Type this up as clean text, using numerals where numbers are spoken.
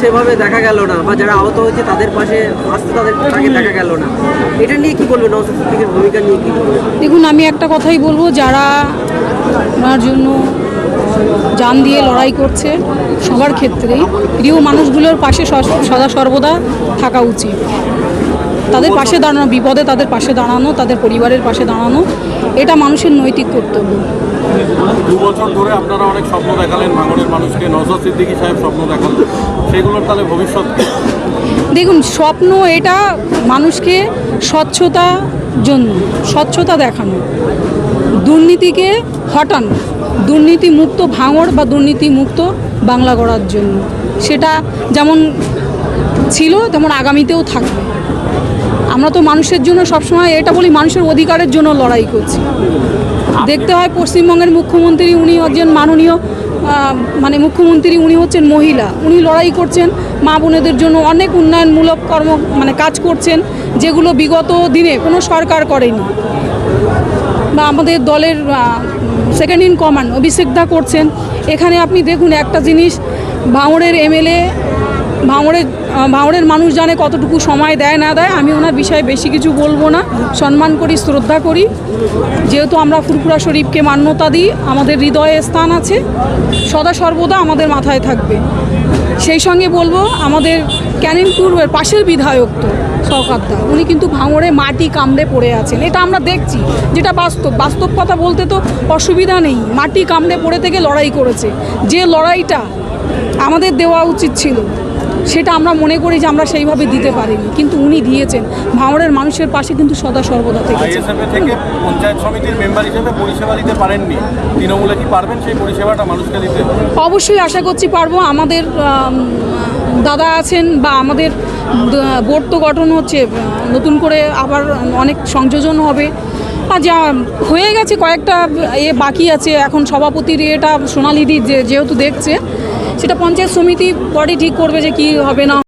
সেভাবে দেখা গেল না, বা যারা আহত হয়েছে তাদের পাশে আসতে তাকে দেখা গেল না, এটা নিয়ে কি বলবেন? নওশাদ সিদ্দিকীর ভূমিকা নিয়ে কি বলবেন? দেখুন, আমি একটা কথাই বলবো, যারা ওনার জন্য জান দিয়ে লড়াই করছে সবার ক্ষেত্রেই প্রিয় মানুষগুলোর পাশে সদা সর্বদা থাকা উচিত। তাদের পাশে দাঁড়ানো, বিপদে তাদের পাশে দাঁড়ানো, তাদের পরিবারের পাশে দাঁড়ানো, এটা মানুষের নৈতিক কর্তব্য। 2 বছর ধরে আপনারা অনেক স্বপ্ন দেখালেন ভাঙড়ের মানুষকে, নওশাদ সিদ্দিকী সাহেব স্বপ্ন দেখালেন, সেগুলোর তাহলে ভবিষ্যৎ কি? দেখুন, স্বপ্ন এটা মানুষকে স্বচ্ছতার জন্য, স্বচ্ছতা দেখানো, দুর্নীতিকে হটানো, দুর্নীতিমুক্ত ভাঙড় বা দুর্নীতিমুক্ত বাংলা গড়ার জন্য। সেটা যেমন ছিল তেমন আগামীতেও থাকবে। আমরা তো মানুষের জন্য সবসময় এটা বলি, মানুষের অধিকারের জন্য লড়াই করছি। দেখতে হয় পশ্চিমবঙ্গের মুখ্যমন্ত্রী, উনি একজন মাননীয় মুখ্যমন্ত্রী, উনি হচ্ছেন মহিলা, উনি লড়াই করছেন মা বোনেদের জন্য, অনেক উন্নয়নমূলক কাজ করছেন যেগুলো বিগত দিনে কোনো সরকার করেনি। বা আমাদের দলের সেকেন্ড ইন কমান্ড অভিষেক দা করছেন। এখানে আপনি দেখুন একটা জিনিস, ভাঙড়ের এমএলএ, ভাঙড়ের মানুষ জানে কতটুকু সময় দেয় না দেয়। আমি ওনার বিষয়ে বেশি কিছু বলবো না, সম্মান করি, শ্রদ্ধা করি। যেহেতু আমরা ফুরফুরা শরীফকে মান্যতা দিই, আমাদের হৃদয়ে স্থান আছে, সদা সর্বদা আমাদের মাথায় থাকবে। সেই সঙ্গে বলবো, আমাদের ক্যানিংপুর পাশের বিধায়ক তো শওকতদা, উনি কিন্তু ভাঙড়ে মাটি কামড়ে পড়ে আছেন। এটা আমরা দেখছি, যেটা বাস্তব কথা বলতে তো অসুবিধা নেই। মাটি কামড়ে পড়ে থেকে লড়াই করেছে। যে লড়াইটা আমাদের দেওয়া উচিত ছিল, সেটা আমরা মনে করি যে আমরা সেইভাবে দিতে পারিনি, কিন্তু উনি দিয়েছেন। ভাঙড়ের মানুষের পাশে কিন্তু সদা সর্বদা থেকেছেন। আইএসএফ থেকে পঞ্চায়েত সমিতির মেম্বার হিসেবে পরিষেবা দিতে পারেননি, তৃণমূলে কি পারবেন সেই পরিষেবাটা মানুষকে দিতে? অবশ্যই আশা করছি পারবো। আমাদের দাদা আছেন, বা আমাদের বোর্ড তো গঠন হচ্ছে, নতুন করে আবার অনেক সংযোজন হবে। আর যা হয়ে গেছে, কয়েকটা বাকি আছে। এখন সভাপতির এটা সোনালিদি যেহেতু দেখছে, সেটা পঞ্চায়েত সমিতি পরে ঠিক করবে যে কি হবে না